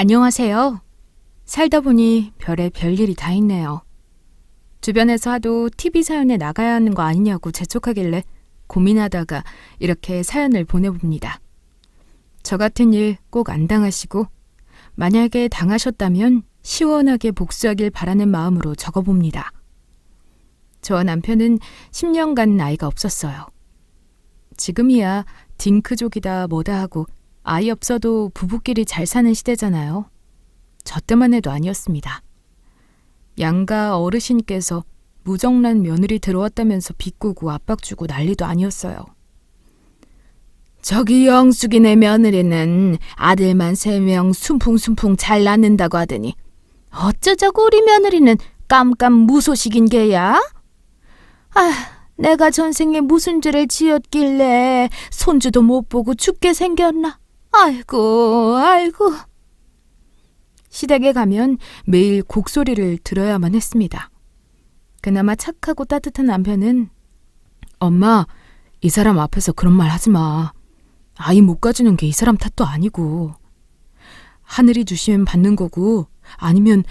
안녕하세요. 살다 보니 별의 별일이 다 있네요. 주변에서 하도 TV 사연에 나가야 하는 거 아니냐고 재촉하길래 고민하다가 이렇게 사연을 보내봅니다. 저 같은 일 꼭 안 당하시고 만약에 당하셨다면 시원하게 복수하길 바라는 마음으로 적어봅니다. 저와 남편은 10년간 아이가 없었어요. 지금이야 딩크족이다 뭐다 하고 아이 없어도 부부끼리 잘 사는 시대잖아요. 저 때만 해도 아니었습니다. 양가 어르신께서 무정란 며느리 들어왔다면서 비꼬고 압박 주고 난리도 아니었어요. 저기 영숙이네 며느리는 아들만 3명 순풍순풍 잘 낳는다고 하더니 어쩌자고 우리 며느리는 깜깜 무소식인 게야? 내가 전생에 무슨 죄를 지었길래 손주도 못 보고 죽게 생겼나? 아이고. 시댁에 가면 매일 곡소리를 들어야만 했습니다. 그나마 착하고 따뜻한 남편은 엄마, 이 사람 앞에서 그런 말 하지 마. 아이 못 가지는 게 이 사람 탓도 아니고. 하늘이 주시면 받는 거고 아니면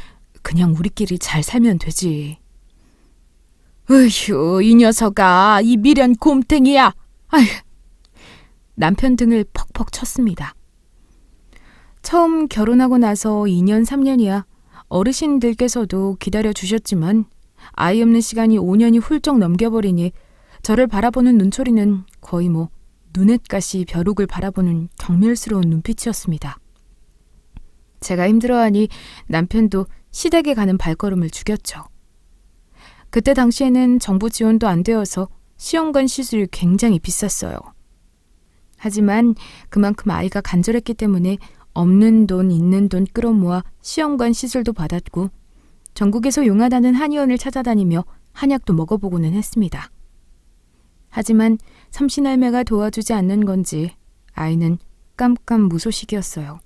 그냥 우리끼리 잘 살면 되지. 으휴, 이 녀석아, 이 미련 곰탱이야. 남편 등을 퍽퍽 쳤습니다. 처음 결혼하고 나서 2년, 3년이야 어르신들께서도 기다려주셨지만 아이 없는 시간이 5년이 훌쩍 넘겨버리니 저를 바라보는 눈초리는 거의 눈엣가시 벼룩을 바라보는 경멸스러운 눈빛이었습니다. 제가 힘들어하니 남편도 시댁에 가는 발걸음을 죽였죠. 그때 당시에는 정부 지원도 안 되어서 시험관 시술이 굉장히 비쌌어요. 하지만 그만큼 아이가 간절했기 때문에 없는 돈 있는 돈 끌어모아 시험관 시술도 받았고 전국에서 용하다는 한의원을 찾아다니며 한약도 먹어보고는 했습니다. 하지만 삼신할매가 도와주지 않는 건지 아이는 깜깜무소식이었어요.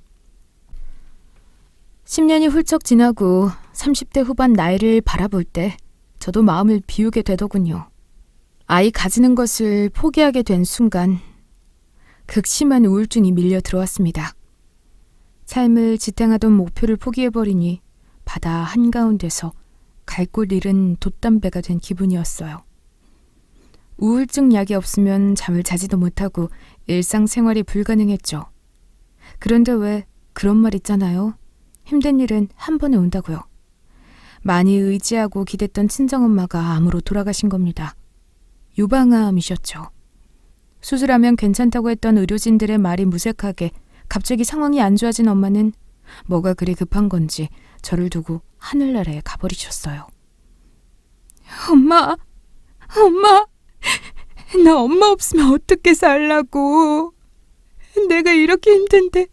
10년이 훌쩍 지나고 30대 후반 나이를 바라볼 때 저도 마음을 비우게 되더군요. 아이 가지는 것을 포기하게 된 순간 극심한 우울증이 밀려 들어왔습니다. 삶을 지탱하던 목표를 포기해버리니 바다 한가운데서 갈 곳 잃은 돛담배가 된 기분이었어요. 우울증 약이 없으면 잠을 자지도 못하고 일상생활이 불가능했죠. 그런데 왜 그런 말 있잖아요. 힘든 일은 한 번에 온다고요. 많이 의지하고 기댔던 친정엄마가 암으로 돌아가신 겁니다. 유방암이셨죠. 수술하면 괜찮다고 했던 의료진들의 말이 무색하게 갑자기 상황이 안 좋아진 엄마는 뭐가 그리 급한 건지 저를 두고 하늘나라에 가버리셨어요. 엄마, 나 엄마 없으면 어떻게 살라고. 내가 이렇게 힘든데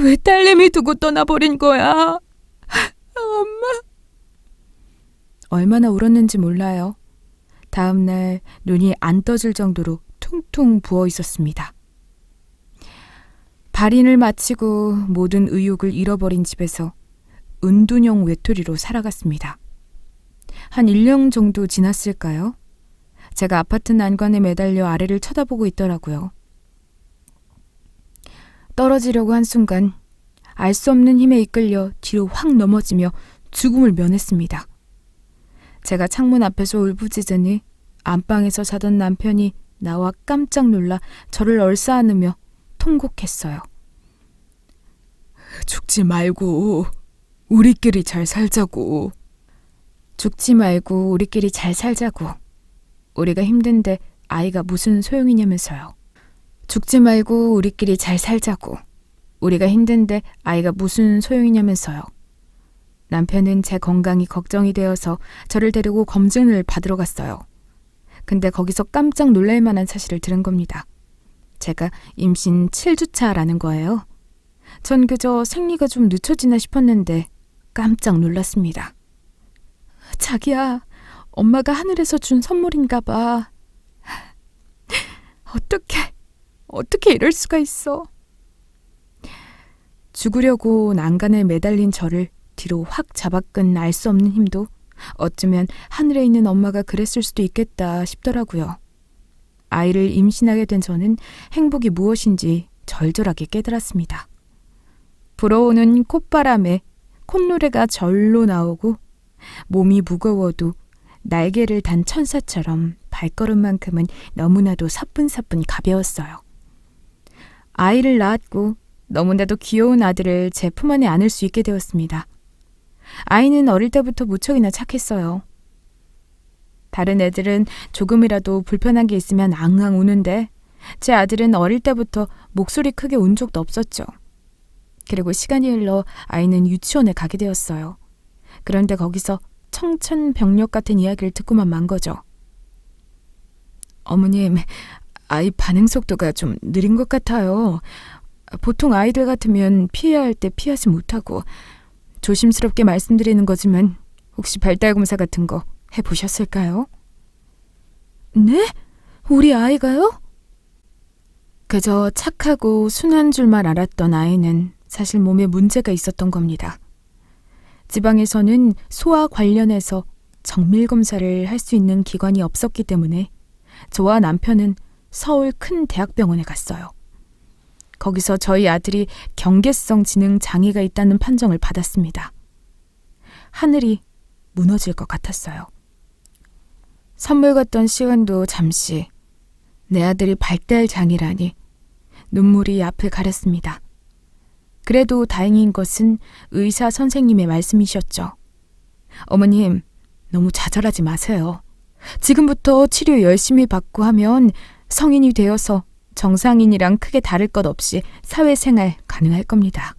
왜 딸내미 두고 떠나버린 거야. 엄마. 얼마나 울었는지 몰라요. 다음 날 눈이 안 떠질 정도로 퉁퉁 부어 있었습니다. 발인을 마치고 모든 의욕을 잃어버린 집에서 은둔형 외톨이로 살아갔습니다. 한 1년 정도 지났을까요? 제가 아파트 난관에 매달려 아래를 쳐다보고 있더라고요. 떨어지려고 한 순간 알 수 없는 힘에 이끌려 뒤로 확 넘어지며 죽음을 면했습니다. 제가 창문 앞에서 울부짖으니 안방에서 자던 남편이 나와 깜짝 놀라 저를 얼싸안으며 통곡했어요. 죽지 말고 우리끼리 잘 살자고. 죽지 말고 우리끼리 잘 살자고. 우리가 힘든데 아이가 무슨 소용이냐면서요. 죽지 말고 우리끼리 잘 살자고. 우리가 힘든데 아이가 무슨 소용이냐면서요. 남편은 제 건강이 걱정이 되어서 저를 데리고 검진을 받으러 갔어요. 근데 거기서 깜짝 놀랄 만한 사실을 들은 겁니다. 제가 임신 7주차라는 거예요. 전 그저 생리가 좀 늦춰지나 싶었는데 깜짝 놀랐습니다. 자기야, 엄마가 하늘에서 준 선물인가 봐. 어떻게 이럴 수가 있어. 죽으려고 난간에 매달린 저를 뒤로 확 잡아끈 알 수 없는 힘도 어쩌면 하늘에 있는 엄마가 그랬을 수도 있겠다 싶더라고요. 아이를 임신하게 된 저는 행복이 무엇인지 절절하게 깨달았습니다. 불어오는 콧바람에 콧노래가 절로 나오고 몸이 무거워도 날개를 단 천사처럼 발걸음만큼은 너무나도 사뿐사뿐 가벼웠어요. 아이를 낳았고 너무나도 귀여운 아들을 제 품 안에 안을 수 있게 되었습니다. 아이는 어릴 때부터 무척이나 착했어요. 다른 애들은 조금이라도 불편한 게 있으면 앙앙 우는데 제 아들은 어릴 때부터 목소리 크게 운 적도 없었죠. 그리고 시간이 흘러 아이는 유치원에 가게 되었어요. 그런데 거기서 청천벽력 같은 이야기를 듣고만 만 거죠. 어머님, 아이 반응 속도가 좀 느린 것 같아요. 보통 아이들 같으면 피해야 할 때 피하지 못하고 조심스럽게 말씀드리는 거지만 혹시 발달검사 같은 거 해보셨을까요? 네? 우리 아이가요? 그저 착하고 순한 줄만 알았던 아이는 사실 몸에 문제가 있었던 겁니다. 지방에서는 소아 관련해서 정밀검사를 할 수 있는 기관이 없었기 때문에 저와 남편은 서울 큰 대학병원에 갔어요. 거기서 저희 아들이 경계성 지능 장애가 있다는 판정을 받았습니다. 하늘이 무너질 것 같았어요. 선물 같던 시간도 잠시 내 아들이 발달 장애라니 눈물이 앞을 가렸습니다. 그래도 다행인 것은 의사 선생님의 말씀이셨죠. 어머님, 너무 좌절하지 마세요. 지금부터 치료 열심히 받고 하면 성인이 되어서 정상인이랑 크게 다를 것 없이 사회생활 가능할 겁니다.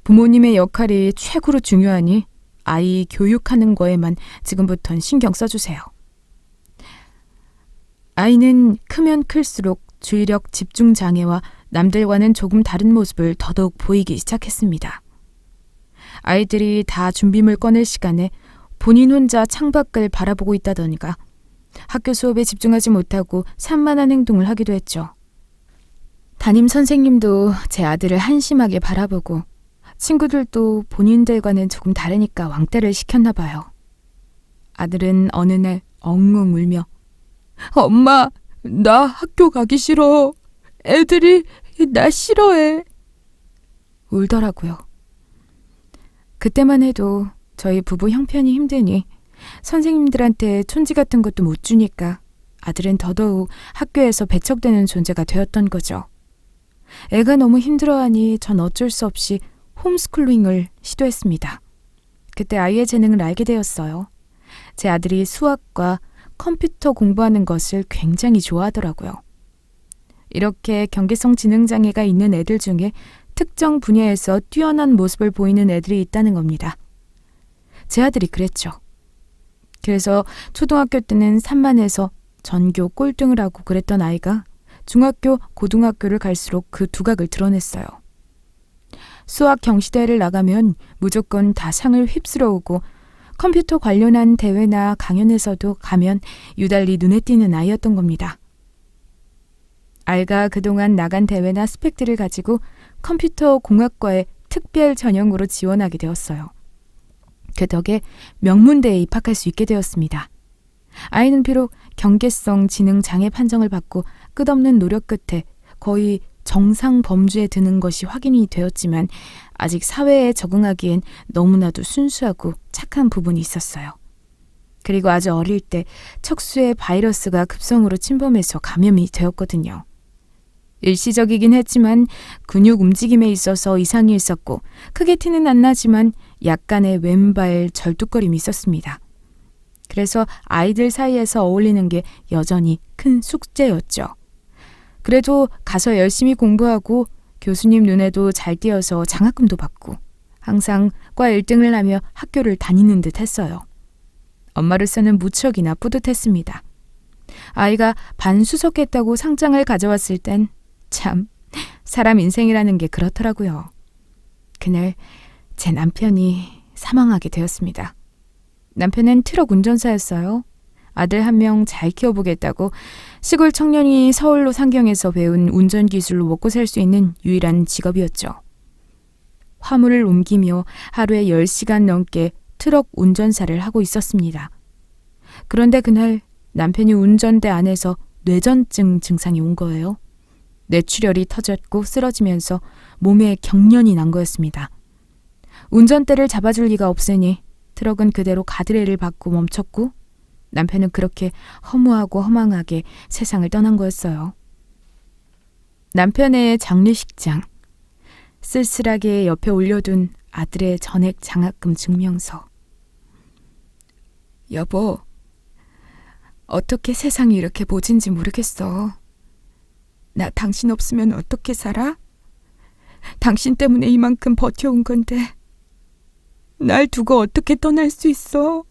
부모님의 역할이 최고로 중요하니 아이 교육하는 거에만 지금부턴 신경 써주세요. 아이는 크면 클수록 주의력 집중 장애와 남들과는 조금 다른 모습을 더더욱 보이기 시작했습니다. 아이들이 다 준비물 꺼낼 시간에 본인 혼자 창밖을 바라보고 있다더니가 학교 수업에 집중하지 못하고 산만한 행동을 하기도 했죠. 담임 선생님도 제 아들을 한심하게 바라보고 친구들도 본인들과는 조금 다르니까 왕따를 시켰나 봐요. 아들은 어느 날 엉엉 울며 엄마, 나 학교 가기 싫어. 애들이 나 싫어해. 울더라고요. 그때만 해도 저희 부부 형편이 힘드니 선생님들한테 촌지 같은 것도 못 주니까 아들은 더더욱 학교에서 배척되는 존재가 되었던 거죠. 애가 너무 힘들어하니 전 어쩔 수 없이 홈스쿨링을 시도했습니다. 그때 아이의 재능을 알게 되었어요. 제 아들이 수학과 컴퓨터 공부하는 것을 굉장히 좋아하더라고요. 이렇게 경계성 지능장애가 있는 애들 중에 특정 분야에서 뛰어난 모습을 보이는 애들이 있다는 겁니다. 제 아들이 그랬죠. 그래서 초등학교 때는 산만해서 전교 꼴등을 하고 그랬던 아이가 중학교, 고등학교를 갈수록 그 두각을 드러냈어요. 수학 경시대회를 나가면 무조건 다 상을 휩쓸어오고 컴퓨터 관련한 대회나 강연에서도 가면 유달리 눈에 띄는 아이였던 겁니다. 아이가 그동안 나간 대회나 스펙들을 가지고 컴퓨터 공학과에 특별 전형으로 지원하게 되었어요. 그 덕에 명문대에 입학할 수 있게 되었습니다. 아이는 비록 경계성 지능 장애 판정을 받고 끝없는 노력 끝에 거의 정상 범주에 드는 것이 확인이 되었지만 아직 사회에 적응하기엔 너무나도 순수하고 착한 부분이 있었어요. 그리고 아주 어릴 때 척수에 바이러스가 급성으로 침범해서 감염이 되었거든요. 일시적이긴 했지만 근육 움직임에 있어서 이상이 있었고 크게 티는 안 나지만 약간의 왼발 절뚝거림이 있었습니다. 그래서 아이들 사이에서 어울리는 게 여전히 큰 숙제였죠. 그래도 가서 열심히 공부하고 교수님 눈에도 잘 띄어서 장학금도 받고 항상 과 1등을 하며 학교를 다니는 듯 했어요. 엄마로서는 무척이나 뿌듯했습니다. 아이가 반수석했다고 상장을 가져왔을 땐 참 사람 인생이라는 게 그렇더라고요. 그날 제 남편이 사망하게 되었습니다. 남편은 트럭 운전사였어요. 아들 한 명 잘 키워보겠다고 시골 청년이 서울로 상경해서 배운 운전기술로 먹고 살 수 있는 유일한 직업이었죠. 화물을 옮기며 하루에 10시간 넘게 트럭 운전사를 하고 있었습니다. 그런데 그날 남편이 운전대 안에서 뇌전증 증상이 온 거예요. 뇌출혈이 터졌고 쓰러지면서 몸에 경련이 난 거였습니다. 운전대를 잡아줄 리가 없으니 트럭은 그대로 가드레일을 밟고 멈췄고 남편은 그렇게 허무하고 허망하게 세상을 떠난 거였어요. 남편의 장례식장, 쓸쓸하게 옆에 올려둔 아들의 전액 장학금 증명서. 여보, 어떻게 세상이 이렇게 모진지 모르겠어. 나 당신 없으면 어떻게 살아? 당신 때문에 이만큼 버텨온 건데 날 두고 어떻게 떠날 수 있어?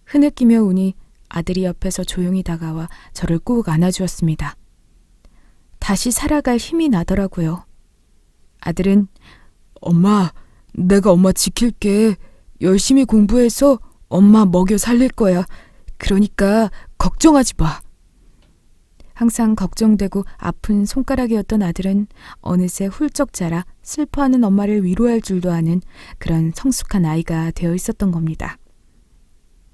흐느끼며 우니 아들이 옆에서 조용히 다가와 저를 꾹 안아주었습니다. 다시 살아갈 힘이 나더라고요. 아들은 엄마, 내가 엄마 지킬게. 열심히 공부해서 엄마 먹여 살릴 거야. 그러니까 걱정하지 마. 항상 걱정되고 아픈 손가락이었던 아들은 어느새 훌쩍 자라 슬퍼하는 엄마를 위로할 줄도 아는 그런 성숙한 아이가 되어 있었던 겁니다.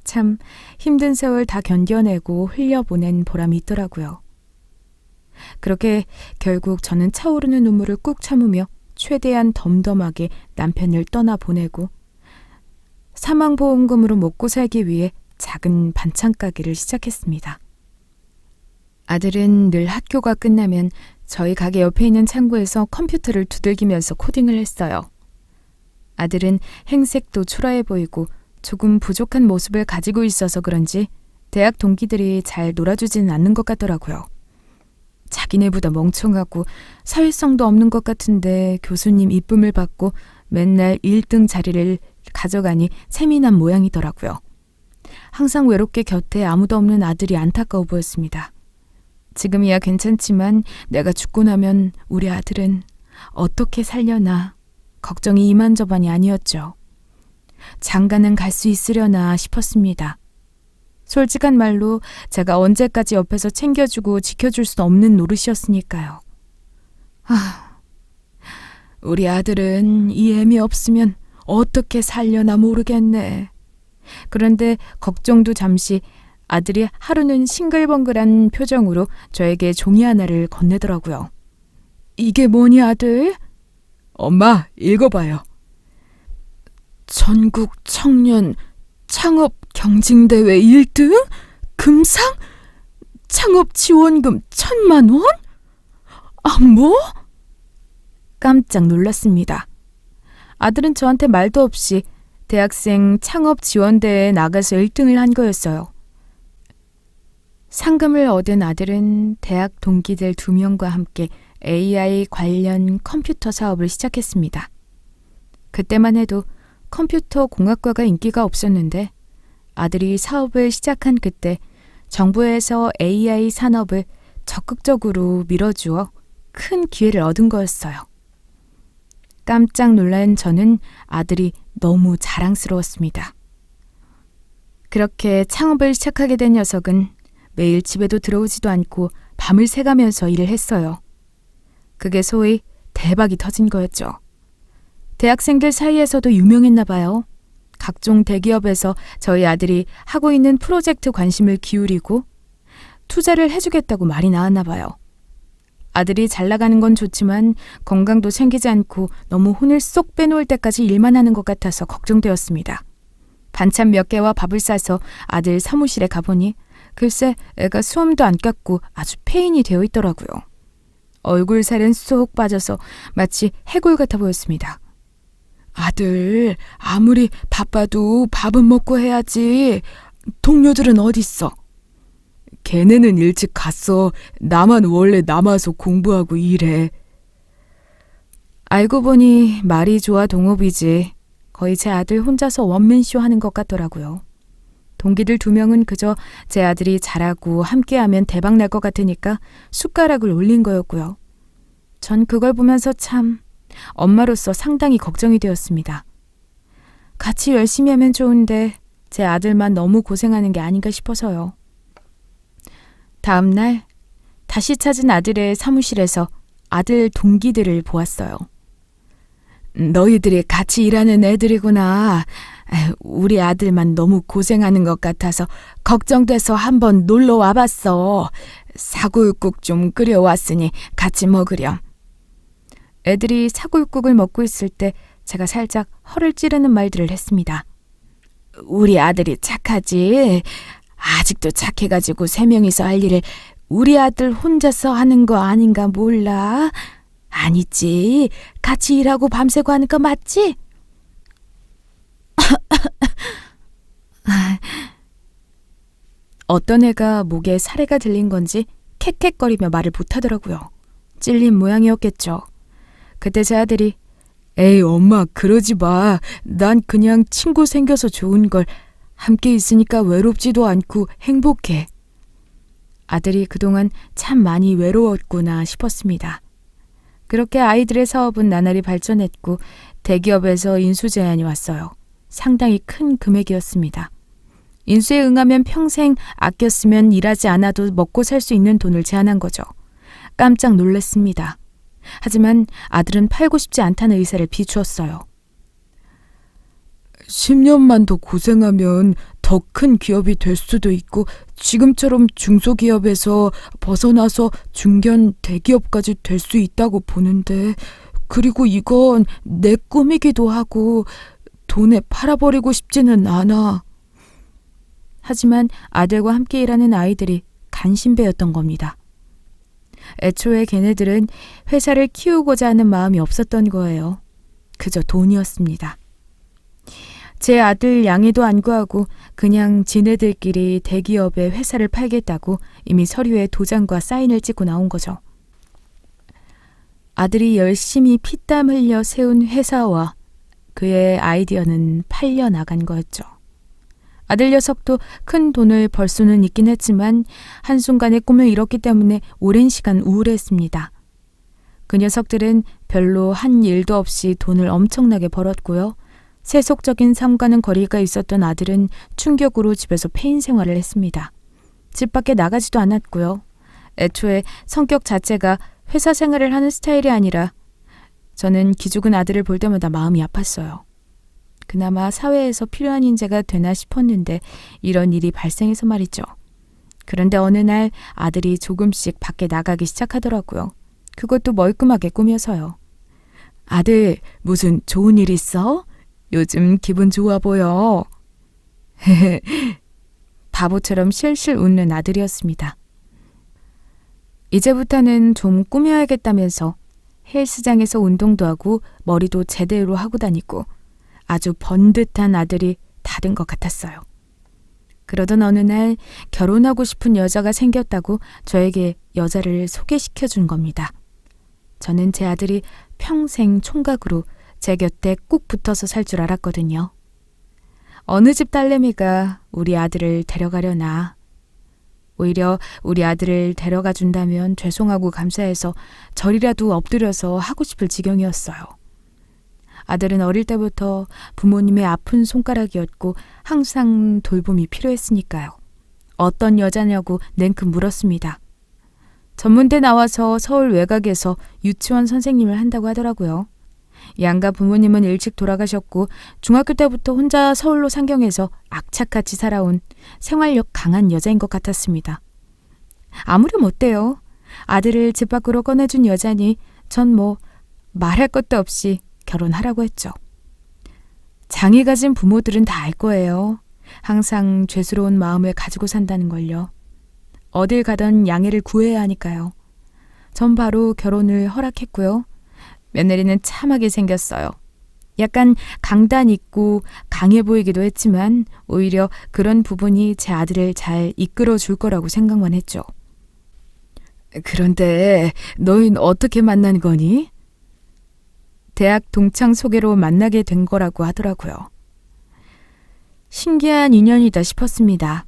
참 힘든 세월 다 견뎌내고 흘려보낸 보람이 있더라고요. 그렇게 결국 저는 차오르는 눈물을 꾹 참으며 최대한 덤덤하게 남편을 떠나보내고 사망보험금으로 먹고 살기 위해 작은 반찬 가게를 시작했습니다. 아들은 늘 학교가 끝나면 저희 가게 옆에 있는 창고에서 컴퓨터를 두들기면서 코딩을 했어요. 아들은 행색도 초라해 보이고 조금 부족한 모습을 가지고 있어서 그런지 대학 동기들이 잘 놀아주지는 않는 것 같더라고요. 자기네보다 멍청하고 사회성도 없는 것 같은데 교수님 이쁨을 받고 맨날 1등 자리를 가져가니 세미난 모양이더라고요. 항상 외롭게 곁에 아무도 없는 아들이 안타까워 보였습니다. 지금이야 괜찮지만 내가 죽고 나면 우리 아들은 어떻게 살려나 걱정이 이만저만이 아니었죠. 장가는 갈 수 있으려나 싶었습니다. 솔직한 말로 제가 언제까지 옆에서 챙겨주고 지켜줄 수 없는 노릇이었으니까요. 우리 아들은 이 애미 없으면 어떻게 살려나 모르겠네. 그런데 걱정도 잠시 아들이 하루는 싱글벙글한 표정으로 저에게 종이 하나를 건네더라고요. 이게 뭐니 아들? 엄마 읽어봐요. 전국 청년 창업 경진대회 1등? 금상? 창업 지원금 1,000만 원? 뭐? 깜짝 놀랐습니다. 아들은 저한테 말도 없이 대학생 창업 지원대회에 나가서 1등을 한 거였어요. 상금을 얻은 아들은 대학 동기들 2명과 함께 AI 관련 컴퓨터 사업을 시작했습니다. 그때만 해도 컴퓨터 공학과가 인기가 없었는데 아들이 사업을 시작한 그때 정부에서 AI 산업을 적극적으로 밀어주어 큰 기회를 얻은 거였어요. 깜짝 놀란 저는 아들이 너무 자랑스러웠습니다. 그렇게 창업을 시작하게 된 녀석은 매일 집에도 들어오지도 않고 밤을 새가면서 일을 했어요. 그게 소위 대박이 터진 거였죠. 대학생들 사이에서도 유명했나 봐요. 각종 대기업에서 저희 아들이 하고 있는 프로젝트 관심을 기울이고 투자를 해주겠다고 말이 나왔나 봐요. 아들이 잘 나가는 건 좋지만 건강도 챙기지 않고 너무 혼을 쏙 빼놓을 때까지 일만 하는 것 같아서 걱정되었습니다. 반찬 몇 개와 밥을 싸서 아들 사무실에 가보니 글쎄 애가 수염도 안 깎고 아주 폐인이 되어 있더라고요. 얼굴살은 쏙 빠져서 마치 해골 같아 보였습니다. 아들, 아무리 바빠도 밥은 먹고 해야지. 동료들은 어딨어? 걔네는 일찍 갔어. 나만 원래 남아서 공부하고 일해. 알고 보니 말이 좋아 동업이지. 거의 제 아들 혼자서 원맨쇼 하는 것 같더라고요. 동기들 2명은 그저 제 아들이 잘하고 함께하면 대박 날 것 같으니까 숟가락을 올린 거였고요. 전 그걸 보면서 참 엄마로서 상당히 걱정이 되었습니다. 같이 열심히 하면 좋은데 제 아들만 너무 고생하는 게 아닌가 싶어서요. 다음 날 다시 찾은 아들의 사무실에서 아들 동기들을 보았어요. 너희들이 같이 일하는 애들이구나. 우리 아들만 너무 고생하는 것 같아서 걱정돼서 한번 놀러 와봤어. 사골국 좀 끓여왔으니 같이 먹으렴. 애들이 사골국을 먹고 있을 때 제가 살짝 허를 찌르는 말들을 했습니다. 우리 아들이 착하지. 아직도 착해가지고 3명이서 할 일을 우리 아들 혼자서 하는 거 아닌가 몰라? 아니지. 같이 일하고 밤새고 하는 거 맞지? 어떤 애가 목에 사례가 들린 건지 캑캑거리며 말을 못하더라고요. 찔린 모양이었겠죠. 그때 제 아들이 에이 엄마 그러지 마. 난 그냥 친구 생겨서 좋은걸. 함께 있으니까 외롭지도 않고 행복해. 아들이 그동안 참 많이 외로웠구나 싶었습니다. 그렇게 아이들의 사업은 나날이 발전했고 대기업에서 인수 제안이 왔어요. 상당히 큰 금액이었습니다. 인수에 응하면 평생 아껴 쓰면 일하지 않아도 먹고 살 수 있는 돈을 제안한 거죠. 깜짝 놀랐습니다. 하지만 아들은 팔고 싶지 않다는 의사를 비추었어요. 10년만 더 고생하면 더 큰 기업이 될 수도 있고 지금처럼 중소기업에서 벗어나서 중견 대기업까지 될 수 있다고 보는데 그리고 이건 내 꿈이기도 하고 돈에 팔아버리고 싶지는 않아. 하지만 아들과 함께 일하는 아이들이 간신배였던 겁니다. 애초에 걔네들은 회사를 키우고자 하는 마음이 없었던 거예요. 그저 돈이었습니다. 제 아들 양이도 안 구하고 그냥 지네들끼리 대기업에 회사를 팔겠다고 이미 서류에 도장과 사인을 찍고 나온 거죠. 아들이 열심히 피땀 흘려 세운 회사와 그의 아이디어는 팔려 나간 거였죠. 아들 녀석도 큰 돈을 벌 수는 있긴 했지만 한순간에 꿈을 잃었기 때문에 오랜 시간 우울했습니다. 그 녀석들은 별로 한 일도 없이 돈을 엄청나게 벌었고요. 세속적인 삶과는 거리가 있었던 아들은 충격으로 집에서 폐인 생활을 했습니다. 집 밖에 나가지도 않았고요. 애초에 성격 자체가 회사 생활을 하는 스타일이 아니라 저는 기죽은 아들을 볼 때마다 마음이 아팠어요. 그나마 사회에서 필요한 인재가 되나 싶었는데 이런 일이 발생해서 말이죠. 그런데 어느 날 아들이 조금씩 밖에 나가기 시작하더라고요. 그것도 멀끔하게 꾸며서요. 아들, 무슨 좋은 일 있어? 요즘 기분 좋아 보여. 바보처럼 실실 웃는 아들이었습니다. 이제부터는 좀 꾸며야겠다면서 헬스장에서 운동도 하고 머리도 제대로 하고 다니고 아주 번듯한 아들이 다 된 것 같았어요. 그러던 어느 날 결혼하고 싶은 여자가 생겼다고 저에게 여자를 소개시켜 준 겁니다. 저는 제 아들이 평생 총각으로 제 곁에 꼭 붙어서 살 줄 알았거든요. 어느 집 딸내미가 우리 아들을 데려가려나. 오히려 우리 아들을 데려가 준다면 죄송하고 감사해서 절이라도 엎드려서 하고 싶을 지경이었어요. 아들은 어릴 때부터 부모님의 아픈 손가락이었고 항상 돌봄이 필요했으니까요. 어떤 여자냐고 냉큼 물었습니다. 전문대 나와서 서울 외곽에서 유치원 선생님을 한다고 하더라고요. 양가 부모님은 일찍 돌아가셨고 중학교 때부터 혼자 서울로 상경해서 악착같이 살아온 생활력 강한 여자인 것 같았습니다. 아무렴 어때요? 아들을 집 밖으로 꺼내준 여자니 전 뭐 말할 것도 없이 결혼하라고 했죠. 장애 가진 부모들은 다 알 거예요. 항상 죄스러운 마음을 가지고 산다는 걸요. 어딜 가던 양해를 구해야 하니까요. 전 바로 결혼을 허락했고요. 며느리는 참하게 생겼어요. 약간 강단 있고 강해 보이기도 했지만 오히려 그런 부분이 제 아들을 잘 이끌어 줄 거라고 생각만 했죠. 그런데 너희는 어떻게 만난 거니? 대학 동창 소개로 만나게 된 거라고 하더라고요. 신기한 인연이다 싶었습니다.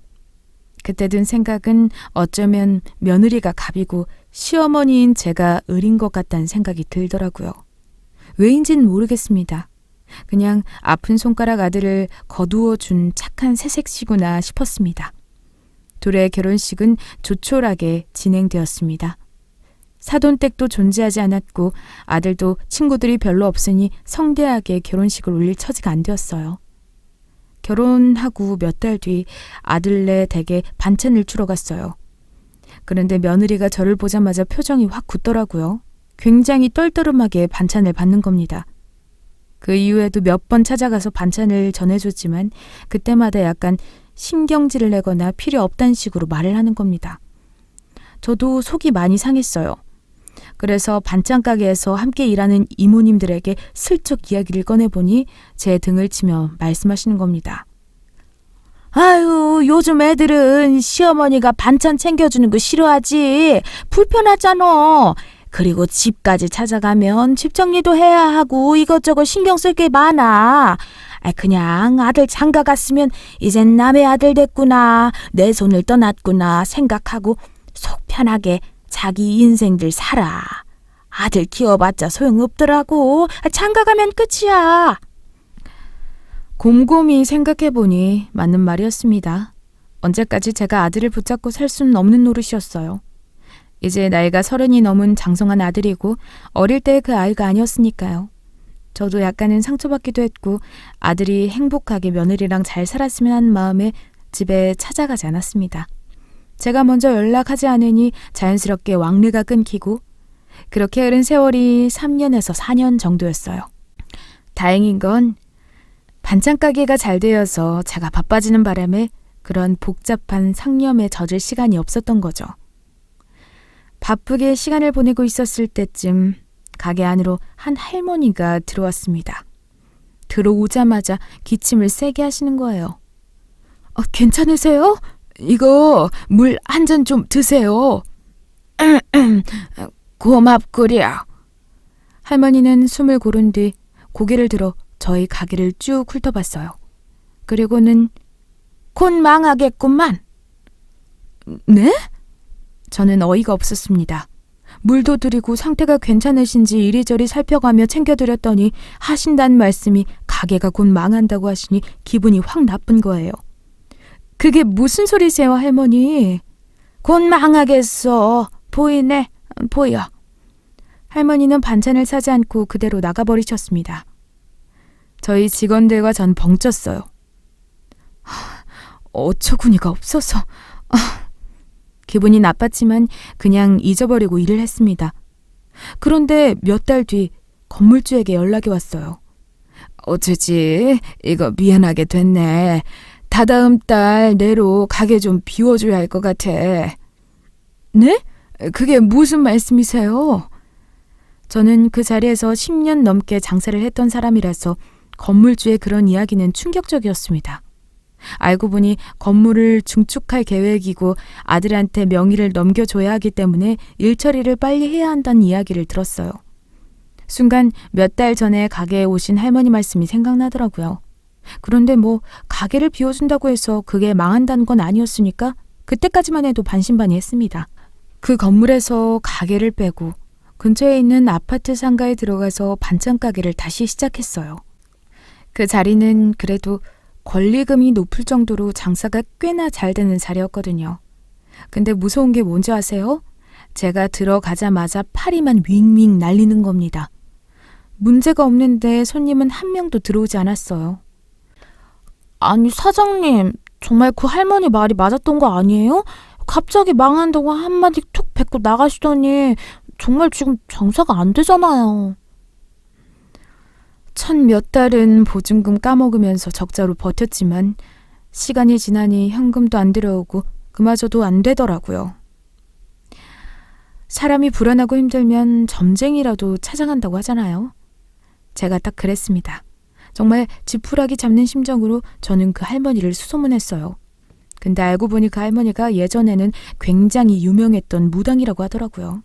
그때 든 생각은 어쩌면 며느리가 갑이고 시어머니인 제가 을인 것 같다는 생각이 들더라고요. 왜인지는 모르겠습니다. 그냥 아픈 손가락 아들을 거두어 준 착한 새색시구나 싶었습니다. 둘의 결혼식은 조촐하게 진행되었습니다. 사돈댁도 존재하지 않았고 아들도 친구들이 별로 없으니 성대하게 결혼식을 올릴 처지가 안 되었어요. 결혼하고 몇 달 뒤 아들네 댁에 반찬을 주러 갔어요. 그런데 며느리가 저를 보자마자 표정이 확 굳더라고요. 굉장히 떨떠름하게 반찬을 받는 겁니다. 그 이후에도 몇 번 찾아가서 반찬을 전해줬지만 그때마다 약간 신경질을 내거나 필요 없다는 식으로 말을 하는 겁니다. 저도 속이 많이 상했어요. 그래서 반찬 가게에서 함께 일하는 이모님들에게 슬쩍 이야기를 꺼내보니 제 등을 치며 말씀하시는 겁니다. 아유, 요즘 애들은 시어머니가 반찬 챙겨주는 거 싫어하지. 불편하잖아. 그리고 집까지 찾아가면 집 정리도 해야 하고 이것저것 신경 쓸 게 많아. 그냥 아들 장가 갔으면 이젠 남의 아들 됐구나, 내 손을 떠났구나 생각하고 속 편하게 자기 인생들 살아. 아들 키워봤자 소용없더라고. 장가 가면 끝이야. 곰곰이 생각해보니 맞는 말이었습니다. 언제까지 제가 아들을 붙잡고 살 수는 없는 노릇이었어요. 이제 나이가 30이 넘은 장성한 아들이고 어릴 때 그 아이가 아니었으니까요. 저도 약간은 상처받기도 했고 아들이 행복하게 며느리랑 잘 살았으면 하는 마음에 집에 찾아가지 않았습니다. 제가 먼저 연락하지 않으니 자연스럽게 왕래가 끊기고 그렇게 흐른 세월이 3년에서 4년 정도였어요. 다행인 건 반찬 가게가 잘 되어서 제가 바빠지는 바람에 그런 복잡한 상념에 젖을 시간이 없었던 거죠. 바쁘게 시간을 보내고 있었을 때쯤 가게 안으로 한 할머니가 들어왔습니다. 들어오자마자 기침을 세게 하시는 거예요. 괜찮으세요? 이거 물 한 잔 좀 드세요. 고맙구려. 할머니는 숨을 고른 뒤 고개를 들어 저희 가게를 쭉 훑어봤어요. 그리고는 곧 망하겠구만. 네? 저는 어이가 없었습니다. 물도 드리고 상태가 괜찮으신지 이리저리 살펴가며 챙겨드렸더니 하신다는 말씀이 가게가 곧 망한다고 하시니 기분이 확 나쁜 거예요. 그게 무슨 소리세요, 할머니? 곧 망하겠어. 보이네, 보여. 할머니는 반찬을 사지 않고 그대로 나가버리셨습니다. 저희 직원들과 전 벙쪘어요. 어처구니가 없어서. 기분이 나빴지만 그냥 잊어버리고 일을 했습니다. 그런데 몇 달 뒤 건물주에게 연락이 왔어요. 어쩌지? 이거 미안하게 됐네. 다다음 달 내로 가게 좀 비워줘야 할 것 같아. 네? 그게 무슨 말씀이세요? 저는 그 자리에서 10년 넘게 장사를 했던 사람이라서 건물주의 그런 이야기는 충격적이었습니다. 알고 보니 건물을 증축할 계획이고 아들한테 명의를 넘겨줘야 하기 때문에 일 처리를 빨리 해야 한다는 이야기를 들었어요. 순간 몇 달 전에 가게에 오신 할머니 말씀이 생각나더라고요. 그런데 가게를 비워준다고 해서 그게 망한다는 건 아니었으니까 그때까지만 해도 반신반의했습니다. 그 건물에서 가게를 빼고 근처에 있는 아파트 상가에 들어가서 반찬 가게를 다시 시작했어요. 그 자리는 그래도 권리금이 높을 정도로 장사가 꽤나 잘 되는 자리였거든요. 근데 무서운 게 뭔지 아세요? 제가 들어가자마자 파리만 윙윙 날리는 겁니다. 문제가 없는데 손님은 한 명도 들어오지 않았어요. 아니 사장님, 정말 그 할머니 말이 맞았던 거 아니에요? 갑자기 망한다고 한마디 툭 뱉고 나가시더니 정말 지금 장사가 안 되잖아요. 첫 몇 달은 보증금 까먹으면서 적자로 버텼지만 시간이 지나니 현금도 안 들어오고 그마저도 안 되더라고요. 사람이 불안하고 힘들면 점쟁이라도 찾아간다고 하잖아요. 제가 딱 그랬습니다. 정말 지푸라기 잡는 심정으로 저는 그 할머니를 수소문했어요. 근데 알고 보니 그 할머니가 예전에는 굉장히 유명했던 무당이라고 하더라고요.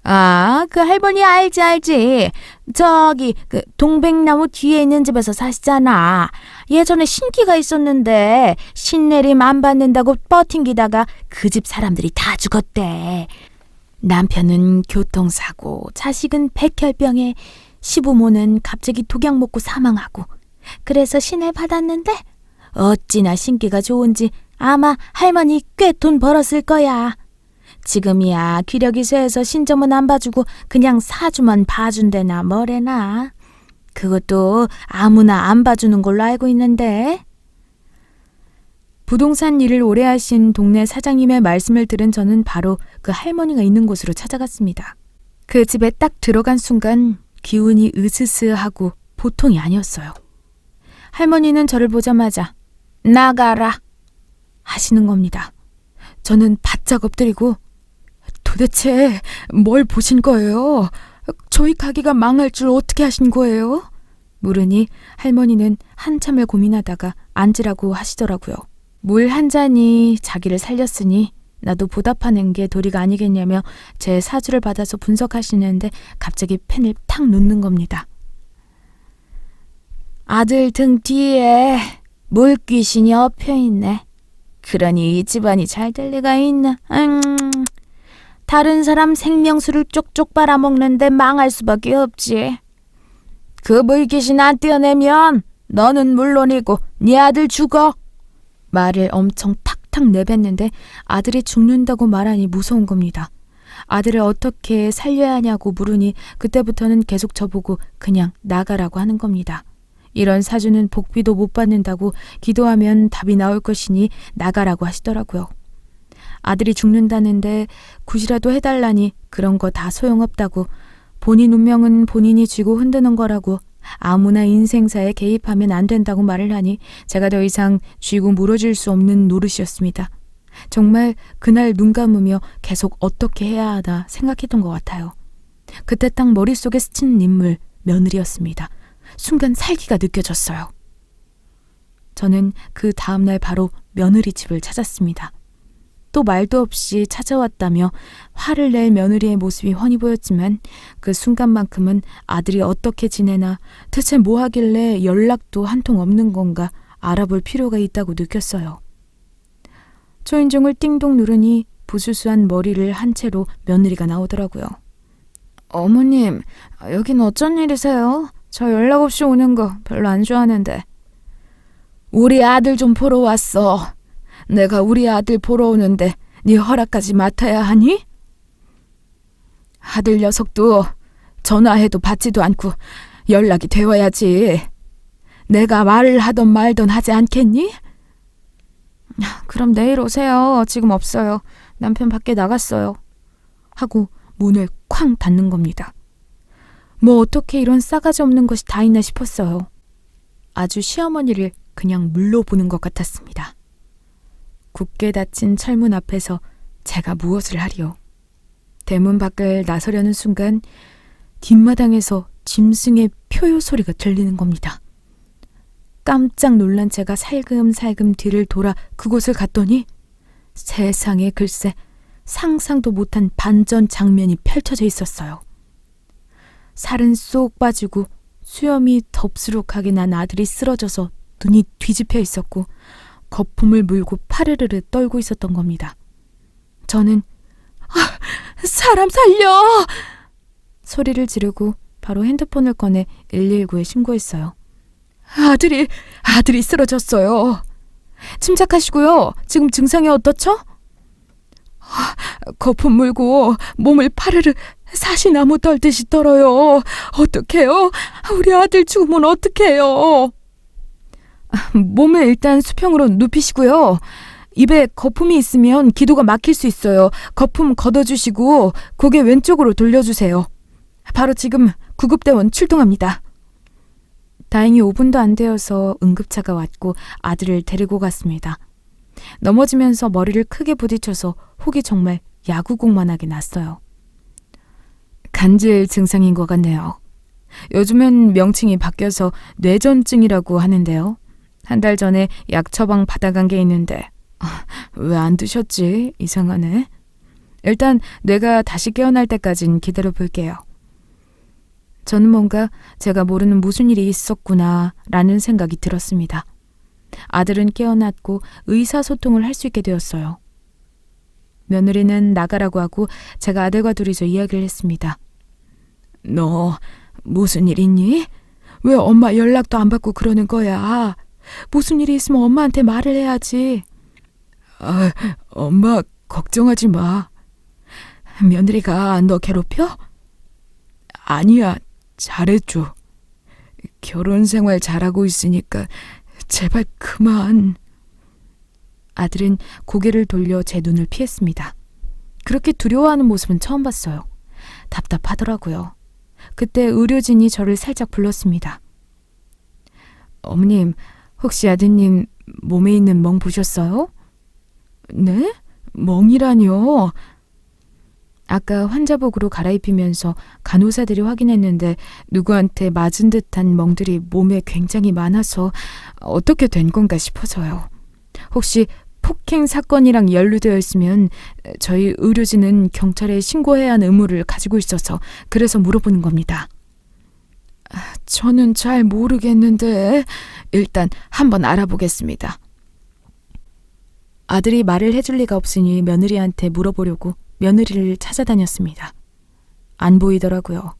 아, 그 할머니 알지. 저기 그 동백나무 뒤에 있는 집에서 사시잖아. 예전에 신기가 있었는데 신내림 안 받는다고 버팅기다가 그 집 사람들이 다 죽었대. 남편은 교통사고, 자식은 백혈병에, 시부모는 갑자기 독약 먹고 사망하고. 그래서 신을 받았는데 어찌나 신기가 좋은지 아마 할머니 꽤 돈 벌었을 거야. 지금이야 기력이 쇠해서 신점은 안 봐주고 그냥 사주만 봐준대나 뭐래나. 그것도 아무나 안 봐주는 걸로 알고 있는데. 부동산 일을 오래 하신 동네 사장님의 말씀을 들은 저는 바로 그 할머니가 있는 곳으로 찾아갔습니다. 그 집에 딱 들어간 순간 기운이 으스스하고 보통이 아니었어요. 할머니는 저를 보자마자 나가라 하시는 겁니다. 저는 바짝 엎드리고 도대체 뭘 보신 거예요? 저희 가게가 망할 줄 어떻게 하신 거예요? 물으니 할머니는 한참을 고민하다가 앉으라고 하시더라고요. 물 한 잔이 자기를 살렸으니 나도 보답하는 게 도리가 아니겠냐며 제 사주를 받아서 분석하시는데 갑자기 펜을 탁 놓는 겁니다. 아들 등 뒤에 물귀신이 엎혀있네. 그러니 이 집안이 잘 될 리가 있나. 다른 사람 생명수를 쪽쪽 빨아먹는데 망할 수밖에 없지. 그 물귀신 안 떼어내면 너는 물론이고 네 아들 죽어. 말을 엄청 탁탁 내뱉는데 아들이 죽는다고 말하니 무서운 겁니다. 아들을 어떻게 살려야 하냐고 물으니 그때부터는 계속 저보고 그냥 나가라고 하는 겁니다. 이런 사주는 복비도 못 받는다고 기도하면 답이 나올 것이니 나가라고 하시더라고요. 아들이 죽는다는데 굿이라도 해달라니 그런 거 다 소용없다고, 본인 운명은 본인이 쥐고 흔드는 거라고, 아무나 인생사에 개입하면 안 된다고 말을 하니 제가 더 이상 쥐고 물어줄 수 없는 노릇이었습니다. 정말 그날 눈 감으며 계속 어떻게 해야 하나 생각했던 것 같아요. 그때 딱 머릿속에 스치는 인물, 며느리였습니다. 순간 살기가 느껴졌어요. 저는 그 다음날 바로 며느리 집을 찾았습니다. 또 말도 없이 찾아왔다며 화를 낼 며느리의 모습이 훤히 보였지만 그 순간만큼은 아들이 어떻게 지내나, 대체 뭐 하길래 연락도 한 통 없는 건가 알아볼 필요가 있다고 느꼈어요. 초인종을 띵동 누르니 부수수한 머리를 한 채로 며느리가 나오더라고요. 어머님, 여긴 어쩐 일이세요? 저 연락 없이 오는 거 별로 안 좋아하는데. 우리 아들 좀 보러 왔어. 내가 우리 아들 보러 오는데 네 허락까지 맡아야 하니? 아들 녀석도 전화해도 받지도 않고 연락이 되어야지. 내가 말을 하던 말던 하지 않겠니? 그럼 내일 오세요. 지금 없어요. 남편 밖에 나갔어요. 하고 문을 쾅 닫는 겁니다. 뭐 어떻게 이런 싸가지 없는 것이 다 있나 싶었어요. 아주 시어머니를 그냥 물로 보는 것 같았습니다. 굳게 닫힌 철문 앞에서 제가 무엇을 하리요. 대문 밖을 나서려는 순간 뒷마당에서 짐승의 표요 소리가 들리는 겁니다. 깜짝 놀란 제가 살금살금 뒤를 돌아 그곳을 갔더니 세상에, 글쎄 상상도 못한 반전 장면이 펼쳐져 있었어요. 살은 쏙 빠지고 수염이 덥수룩하게 난 아들이 쓰러져서 눈이 뒤집혀 있었고 거품을 물고 파르르르 떨고 있었던 겁니다. 저는 사람 살려! 소리를 지르고 바로 핸드폰을 꺼내 119에 신고했어요. 아들이 쓰러졌어요. 침착하시고요. 지금 증상이 어떻죠? 거품 물고 몸을 파르르 사시나무 떨듯이 떨어요. 어떡해요? 우리 아들 죽으면 어떡해요? 몸을 일단 수평으로 눕히시고요. 입에 거품이 있으면 기도가 막힐 수 있어요. 거품 걷어주시고 고개 왼쪽으로 돌려주세요. 바로 지금 구급대원 출동합니다. 다행히 5분도 안 되어서 응급차가 왔고 아들을 데리고 갔습니다. 넘어지면서 머리를 크게 부딪혀서 혹이 정말 야구공만하게 났어요. 간질 증상인 것 같네요. 요즘은 명칭이 바뀌어서 뇌전증이라고 하는데요. 한 달 전에 약 처방 받아간 게 있는데 왜 안 드셨지? 이상하네. 일단 뇌가 다시 깨어날 때까진 기다려 볼게요. 저는 뭔가 제가 모르는 무슨 일이 있었구나 라는 생각이 들었습니다. 아들은 깨어났고 의사소통을 할 수 있게 되었어요. 며느리는 나가라고 하고 제가 아들과 둘이서 이야기를 했습니다. 너 무슨 일 있니? 왜 엄마 연락도 안 받고 그러는 거야? 무슨 일이 있으면 엄마한테 말을 해야지. 엄마 걱정하지 마. 며느리가 너 괴롭혀? 아니야, 잘해줘. 결혼 생활 잘하고 있으니까 제발 그만. 아들은 고개를 돌려 제 눈을 피했습니다. 그렇게 두려워하는 모습은 처음 봤어요. 답답하더라고요. 그때 의료진이 저를 살짝 불렀습니다. 어머님, 혹시 아드님 몸에 있는 멍 보셨어요? 네? 멍이라뇨? 아까 환자복으로 갈아입히면서 간호사들이 확인했는데 누구한테 맞은 듯한 멍들이 몸에 굉장히 많아서 어떻게 된 건가 싶어서요. 혹시 폭행 사건이랑 연루되어 있으면 저희 의료진은 경찰에 신고해야 하는 의무를 가지고 있어서 그래서 물어보는 겁니다. 저는 잘 모르겠는데 일단 한번 알아보겠습니다. 아들이 말을 해줄 리가 없으니 며느리한테 물어보려고 며느리를 찾아다녔습니다. 안 보이더라고요.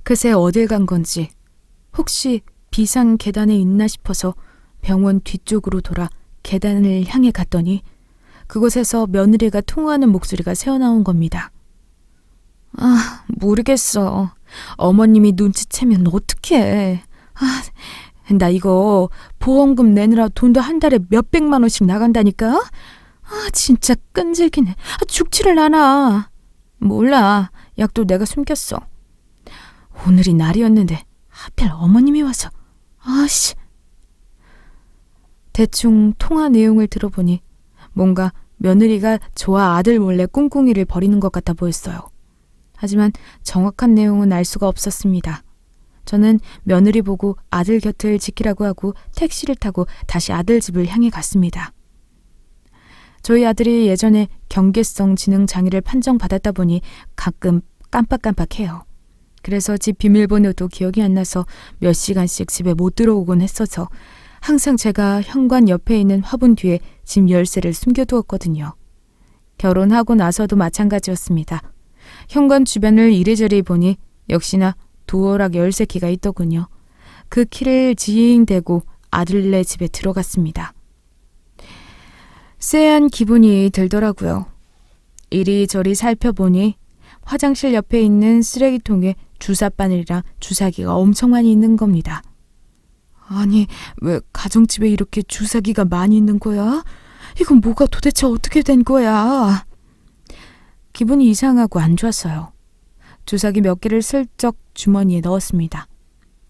그새 어딜 간 건지 혹시 비상 계단에 있나 싶어서 병원 뒤쪽으로 돌아 계단을 향해 갔더니 그곳에서 며느리가 통화하는 목소리가 새어나온 겁니다. 아, 모르겠어. 어머님이 눈치채면 어떡해. 나 이거 보험금 내느라 돈도 한 달에 몇백만 원씩 나간다니까? 진짜 끈질기네. 죽지를 않아. 몰라. 약도 내가 숨겼어. 오늘이 날이었는데 하필 어머님이 와서. 아씨. 대충 통화 내용을 들어보니 뭔가 며느리가 저와 아들 몰래 꿍꿍이를 벌이는 것 같아 보였어요. 하지만 정확한 내용은 알 수가 없었습니다. 저는 며느리 보고 아들 곁을 지키라고 하고 택시를 타고 다시 아들 집을 향해 갔습니다. 저희 아들이 예전에 경계성 지능 장애를 판정받았다 보니 가끔 깜빡깜빡해요. 그래서 집 비밀번호도 기억이 안 나서 몇 시간씩 집에 못 들어오곤 했어서 항상 제가 현관 옆에 있는 화분 뒤에 집 열쇠를 숨겨두었거든요. 결혼하고 나서도 마찬가지였습니다. 현관 주변을 이리저리 보니 역시나 도어락 열쇠키가 있더군요. 그 키를 징 대고 아들네 집에 들어갔습니다. 쎄한 기분이 들더라고요. 이리저리 살펴보니 화장실 옆에 있는 쓰레기통에 주사바늘이랑 주사기가 엄청 많이 있는 겁니다. 아니, 왜 가정집에 이렇게 주사기가 많이 있는 거야? 이건 뭐가 도대체 어떻게 된 거야? 기분이 이상하고 안 좋았어요. 주사기 몇 개를 슬쩍 주머니에 넣었습니다.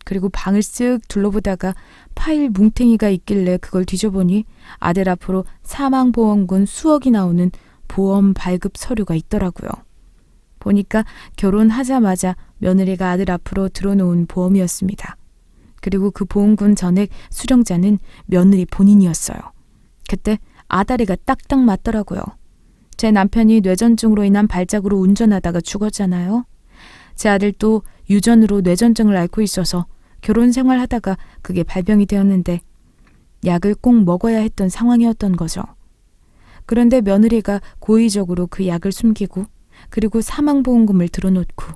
그리고 방을 쓱 둘러보다가 파일 뭉탱이가 있길래 그걸 뒤져보니 아들 앞으로 사망보험금 수억이 나오는 보험 발급 서류가 있더라고요. 보니까 결혼하자마자 며느리가 아들 앞으로 들어놓은 보험이었습니다. 그리고 그 보험금 전액 수령자는 며느리 본인이었어요. 그때 아다리가 딱딱 맞더라고요. 제 남편이 뇌전증으로 인한 발작으로 운전하다가 죽었잖아요. 제 아들도 유전으로 뇌전증을 앓고 있어서 결혼 생활하다가 그게 발병이 되었는데 약을 꼭 먹어야 했던 상황이었던 거죠. 그런데 며느리가 고의적으로 그 약을 숨기고 그리고 사망보험금을 들어놓고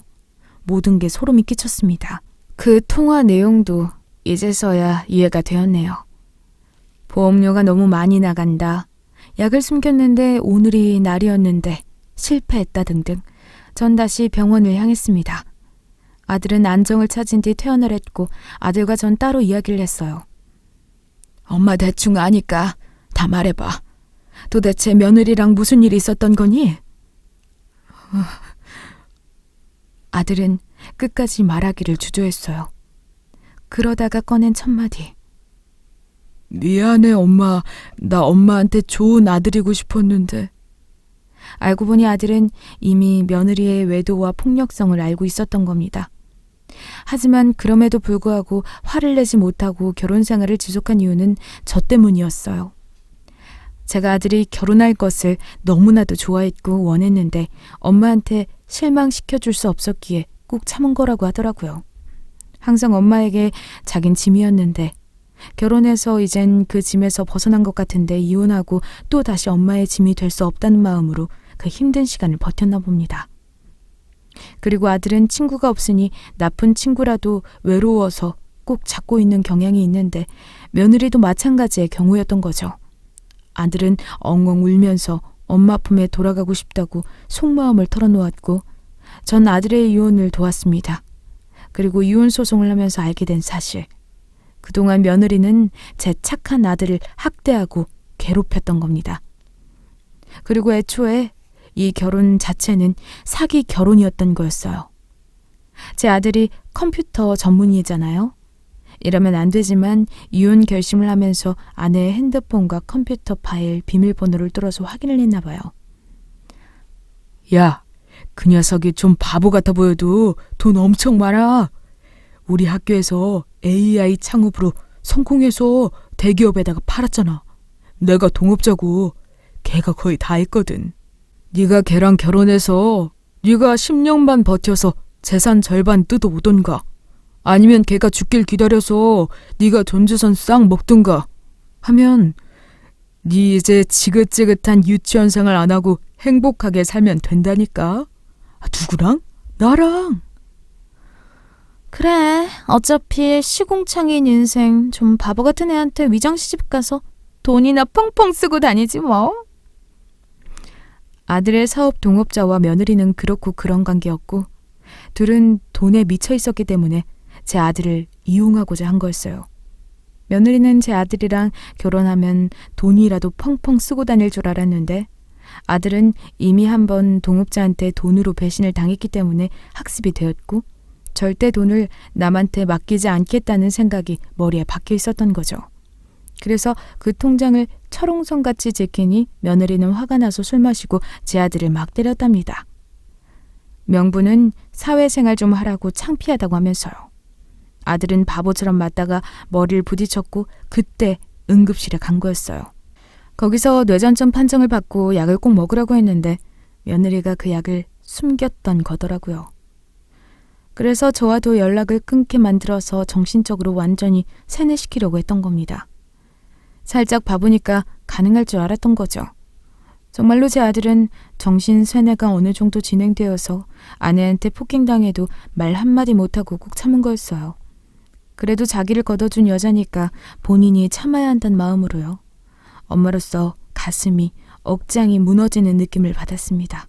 모든 게 소름이 끼쳤습니다. 그 통화 내용도 이제서야 이해가 되었네요. 보험료가 너무 많이 나간다. 약을 숨겼는데 오늘이 날이었는데 실패했다 등등. 전 다시 병원을 향했습니다. 아들은 안정을 찾은 뒤 퇴원을 했고 아들과 전 따로 이야기를 했어요. 엄마 대충 아니까 다 말해봐. 도대체 며느리랑 무슨 일이 있었던 거니? 아들은 끝까지 말하기를 주저했어요. 그러다가 꺼낸 첫마디. 미안해 엄마. 나 엄마한테 좋은 아들이고 싶었는데. 알고 보니 아들은 이미 며느리의 외도와 폭력성을 알고 있었던 겁니다. 하지만 그럼에도 불구하고 화를 내지 못하고 결혼 생활을 지속한 이유는 저 때문이었어요. 제가 아들이 결혼할 것을 너무나도 좋아했고 원했는데 엄마한테 실망시켜줄 수 없었기에 꾹 참은 거라고 하더라고요. 항상 엄마에게 자긴 짐이었는데 결혼해서 이젠 그 짐에서 벗어난 것 같은데 이혼하고 또 다시 엄마의 짐이 될 수 없다는 마음으로 그 힘든 시간을 버텼나 봅니다. 그리고 아들은 친구가 없으니 나쁜 친구라도 외로워서 꼭 찾고 있는 경향이 있는데 며느리도 마찬가지의 경우였던 거죠. 아들은 엉엉 울면서 엄마 품에 돌아가고 싶다고 속마음을 털어놓았고 전 아들의 이혼을 도왔습니다. 그리고 이혼 소송을 하면서 알게 된 사실. 그동안 며느리는 제 착한 아들을 학대하고 괴롭혔던 겁니다. 그리고 애초에 이 결혼 자체는 사기 결혼이었던 거였어요. 제 아들이 컴퓨터 전문의잖아요. 이러면 안 되지만 이혼 결심을 하면서 아내의 핸드폰과 컴퓨터 파일 비밀번호를 뚫어서 확인을 했나 봐요. 야, 그 녀석이 좀 바보 같아 보여도 돈 엄청 많아. 우리 학교에서 AI 창업으로 성공해서 대기업에다가 팔았잖아. 내가 동업자고 걔가 거의 다 했거든. 네가 걔랑 결혼해서 네가 10년만 버텨서 재산 절반 뜯어오던가 아니면 걔가 죽길 기다려서 네가 전재산 싹 먹든가 하면 네 이제 지긋지긋한 유치원 생활 안 하고 행복하게 살면 된다니까. 누구랑? 나랑. 그래, 어차피 시궁창인 인생 좀 바보 같은 애한테 위장 시집 가서 돈이나 펑펑 쓰고 다니지 뭐. 아들의 사업 동업자와 며느리는 그렇고 그런 관계였고 둘은 돈에 미쳐 있었기 때문에 제 아들을 이용하고자 한 거였어요. 며느리는 제 아들이랑 결혼하면 돈이라도 펑펑 쓰고 다닐 줄 알았는데 아들은 이미 한번 동업자한테 돈으로 배신을 당했기 때문에 학습이 되었고 절대 돈을 남한테 맡기지 않겠다는 생각이 머리에 박혀 있었던 거죠. 그래서 그 통장을 철옹성같이 지키니 며느리는 화가 나서 술 마시고 제 아들을 막 때렸답니다. 명분은 사회생활 좀 하라고 창피하다고 하면서요. 아들은 바보처럼 맞다가 머리를 부딪혔고 그때 응급실에 간 거였어요. 거기서 뇌전증 판정을 받고 약을 꼭 먹으라고 했는데 며느리가 그 약을 숨겼던 거더라고요. 그래서 저와도 연락을 끊게 만들어서 정신적으로 완전히 세뇌시키려고 했던 겁니다. 살짝 봐보니까 가능할 줄 알았던 거죠. 정말로 제 아들은 정신 세뇌가 어느 정도 진행되어서 아내한테 폭행당해도 말 한마디 못하고 꾹 참은 거였어요. 그래도 자기를 걷어준 여자니까 본인이 참아야 한다는 마음으로요. 엄마로서 가슴이 억장이 무너지는 느낌을 받았습니다.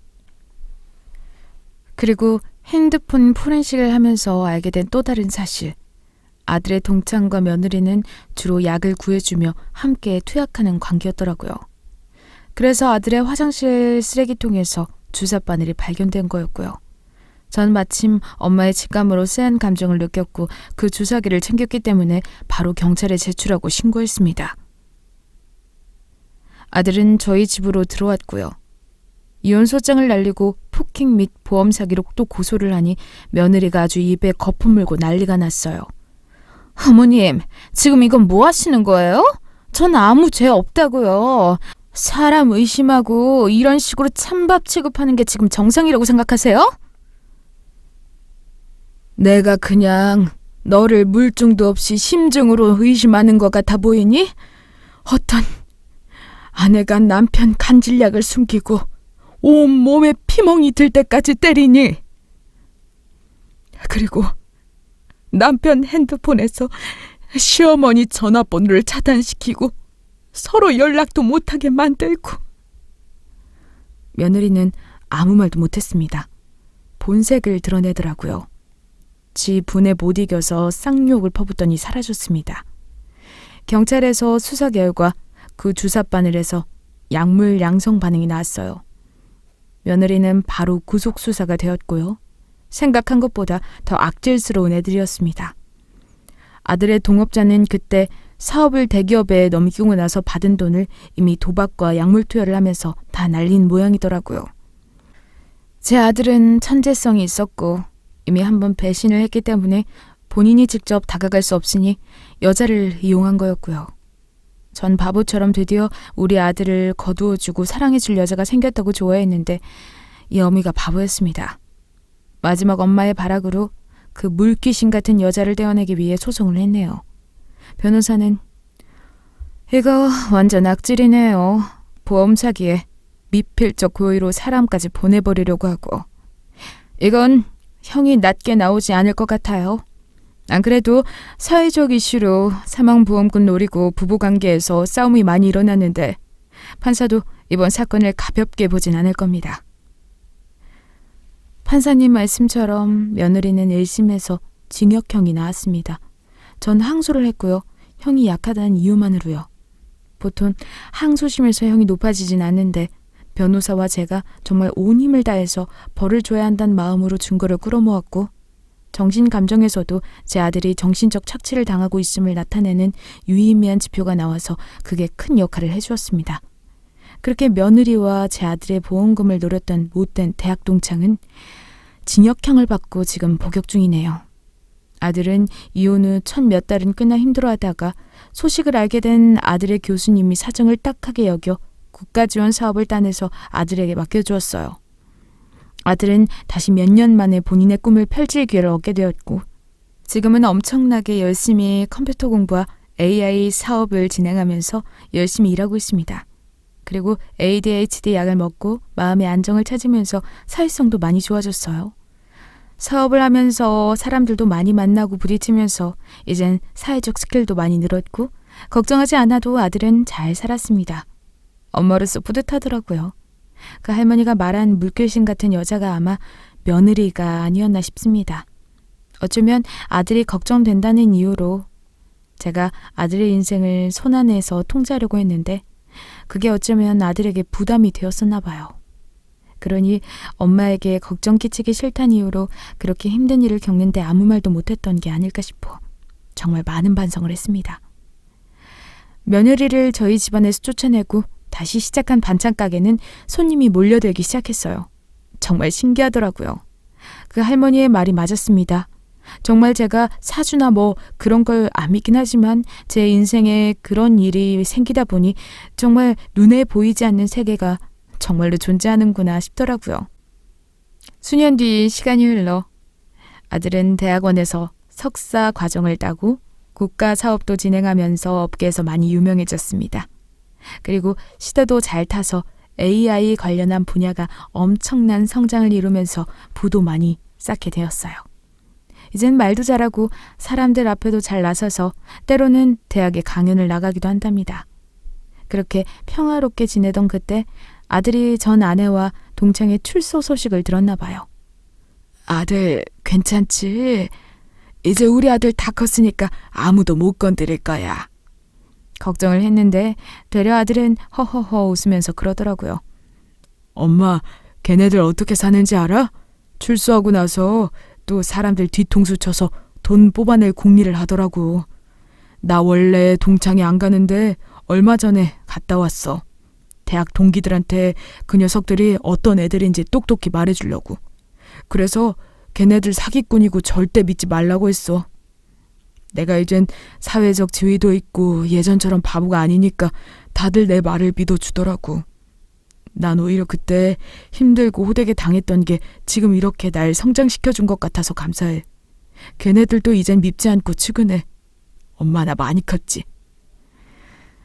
그리고 핸드폰 포렌식을 하면서 알게 된 또 다른 사실. 아들의 동창과 며느리는 주로 약을 구해주며 함께 투약하는 관계였더라고요. 그래서 아들의 화장실 쓰레기통에서 주사 바늘이 발견된 거였고요. 전 마침 엄마의 직감으로 쎄한 감정을 느꼈고 그 주사기를 챙겼기 때문에 바로 경찰에 제출하고 신고했습니다. 아들은 저희 집으로 들어왔고요. 이혼소장을 날리고 폭행 및 보험 사기로 또 고소를 하니 며느리가 아주 입에 거품 물고 난리가 났어요. 어머님, 지금 이건 뭐 하시는 거예요? 전 아무 죄 없다고요. 사람 의심하고 이런 식으로 찬밥 취급하는 게 지금 정상이라고 생각하세요? 내가 그냥 너를 물증도 없이 심증으로 의심하는 것 같아 보이니? 어떤 아내가 남편 간질약을 숨기고 온몸에 피멍이 들 때까지 때리니? 그리고 남편 핸드폰에서 시어머니 전화번호를 차단시키고 서로 연락도 못하게 만들고. 며느리는 아무 말도 못했습니다. 본색을 드러내더라고요. 지 분에 못 이겨서 쌍욕을 퍼붓더니 사라졌습니다. 경찰에서 수사 결과 그 주사 바늘에서 약물 양성 반응이 나왔어요. 며느리는 바로 구속 수사가 되었고요. 생각한 것보다 더 악질스러운 애들이었습니다. 아들의 동업자는 그때 사업을 대기업에 넘기고 나서 받은 돈을 이미 도박과 약물 투여를 하면서 다 날린 모양이더라고요. 제 아들은 천재성이 있었고 이미 한번 배신을 했기 때문에 본인이 직접 다가갈 수 없으니 여자를 이용한 거였고요. 전 바보처럼 드디어 우리 아들을 거두어주고 사랑해줄 여자가 생겼다고 좋아했는데 이 어미가 바보였습니다. 마지막 엄마의 발악으로 그 물귀신 같은 여자를 떼어내기 위해 소송을 했네요. 변호사는 이거 완전 악질이네요. 보험 사기에 미필적 고의로 사람까지 보내버리려고 하고 이건 형이 낮게 나오지 않을 것 같아요. 안 그래도 사회적 이슈로 사망보험금 노리고 부부관계에서 싸움이 많이 일어났는데 판사도 이번 사건을 가볍게 보진 않을 겁니다. 판사님 말씀처럼 며느리는 1심에서 징역형이 나왔습니다. 전 항소를 했고요. 형이 약하다는 이유만으로요. 보통 항소심에서 형이 높아지진 않는데 변호사와 제가 정말 온 힘을 다해서 벌을 줘야 한다는 마음으로 증거를 끌어모았고, 정신 감정에서도 제 아들이 정신적 착취를 당하고 있음을 나타내는 유의미한 지표가 나와서 그게 큰 역할을 해주었습니다. 그렇게 며느리와 제 아들의 보험금을 노렸던 못된 대학 동창은 징역형을 받고 지금 복역 중이네요. 아들은 이혼 후 첫 몇 달은 꽤나 힘들어하다가 소식을 알게 된 아들의 교수님이 사정을 딱하게 여겨 국가지원 사업을 따내서 아들에게 맡겨주었어요. 아들은 다시 몇 년 만에 본인의 꿈을 펼칠 기회를 얻게 되었고, 지금은 엄청나게 열심히 컴퓨터 공부와 AI 사업을 진행하면서 열심히 일하고 있습니다. 그리고 ADHD 약을 먹고 마음의 안정을 찾으면서 사회성도 많이 좋아졌어요. 사업을 하면서 사람들도 많이 만나고 부딪히면서 이젠 사회적 스킬도 많이 늘었고, 걱정하지 않아도 아들은 잘 살았습니다. 엄마로서 뿌듯하더라고요. 그 할머니가 말한 물결신 같은 여자가 아마 며느리가 아니었나 싶습니다. 어쩌면 아들이 걱정된다는 이유로 제가 아들의 인생을 손안에서 통제하려고 했는데, 그게 어쩌면 아들에게 부담이 되었었나 봐요. 그러니 엄마에게 걱정 끼치기 싫다는 이유로 그렇게 힘든 일을 겪는데 아무 말도 못했던 게 아닐까 싶어 정말 많은 반성을 했습니다. 며느리를 저희 집안에서 쫓아내고 다시 시작한 반찬 가게는 손님이 몰려들기 시작했어요. 정말 신기하더라고요. 그 할머니의 말이 맞았습니다. 정말 제가 사주나 뭐 그런 걸 안 믿긴 하지만 제 인생에 그런 일이 생기다 보니 정말 눈에 보이지 않는 세계가 정말로 존재하는구나 싶더라고요. 수년 뒤 시간이 흘러 아들은 대학원에서 석사 과정을 따고 국가 사업도 진행하면서 업계에서 많이 유명해졌습니다. 그리고 시대도 잘 타서 AI 관련한 분야가 엄청난 성장을 이루면서 부도 많이 쌓게 되었어요. 이젠 말도 잘하고 사람들 앞에도 잘 나서서 때로는 대학에 강연을 나가기도 한답니다. 그렇게 평화롭게 지내던 그때 아들이 전 아내와 동창의 출소 소식을 들었나 봐요. 아들 괜찮지? 이제 우리 아들 다 컸으니까 아무도 못 건드릴 거야. 걱정을 했는데 되려 아들은 허허허 웃으면서 그러더라고요. 엄마, 걔네들 어떻게 사는지 알아? 출소하고 나서 또 사람들 뒤통수 쳐서 돈 뽑아낼 궁리를 하더라고. 나 원래 동창회 안 가는데 얼마 전에 갔다 왔어. 대학 동기들한테 그 녀석들이 어떤 애들인지 똑똑히 말해주려고. 그래서 걔네들 사기꾼이고 절대 믿지 말라고 했어. 내가 이젠 사회적 지위도 있고 예전처럼 바보가 아니니까 다들 내 말을 믿어주더라고. 난 오히려 그때 힘들고 호되게 당했던 게 지금 이렇게 날 성장시켜준 것 같아서 감사해. 걔네들도 이젠 밉지 않고 측은해. 엄마 나 많이 컸지.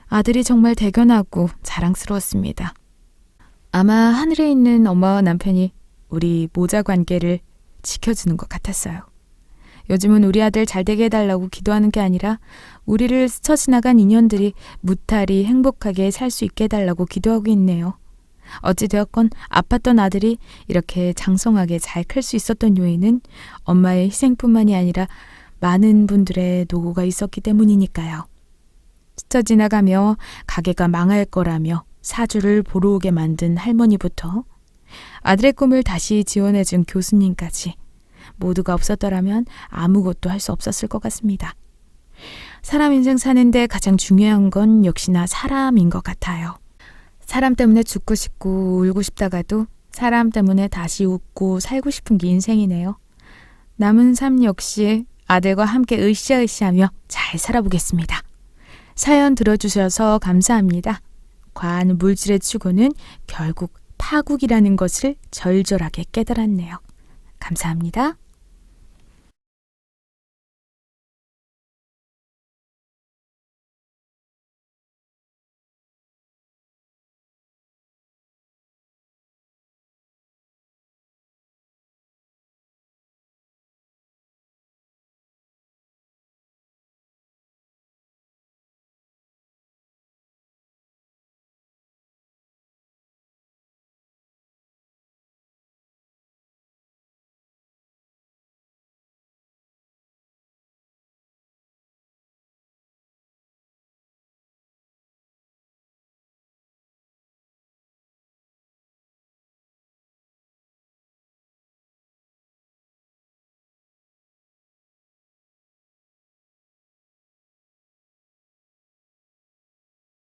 아들이 정말 대견하고 자랑스러웠습니다. 아마 하늘에 있는 엄마와 남편이 우리 모자 관계를 지켜주는 것 같았어요. 요즘은 우리 아들 잘 되게 해달라고 기도하는 게 아니라 우리를 스쳐 지나간 인연들이 무탈히 행복하게 살 수 있게 해달라고 기도하고 있네요. 어찌되었건 아팠던 아들이 이렇게 장성하게 잘 클 수 있었던 요인은 엄마의 희생뿐만이 아니라 많은 분들의 노고가 있었기 때문이니까요. 스쳐 지나가며 가게가 망할 거라며 사주를 보러 오게 만든 할머니부터 아들의 꿈을 다시 지원해준 교수님까지 모두가 없었더라면 아무것도 할 수 없었을 것 같습니다. 사람 인생 사는데 가장 중요한 건 역시나 사람인 것 같아요. 사람 때문에 죽고 싶고 울고 싶다가도 사람 때문에 다시 웃고 살고 싶은 게 인생이네요. 남은 삶 역시 아들과 함께 으쌰으쌰하며 잘 살아보겠습니다. 사연 들어주셔서 감사합니다. 과한 물질의 추구는 결국 파국이라는 것을 절절하게 깨달았네요. 감사합니다.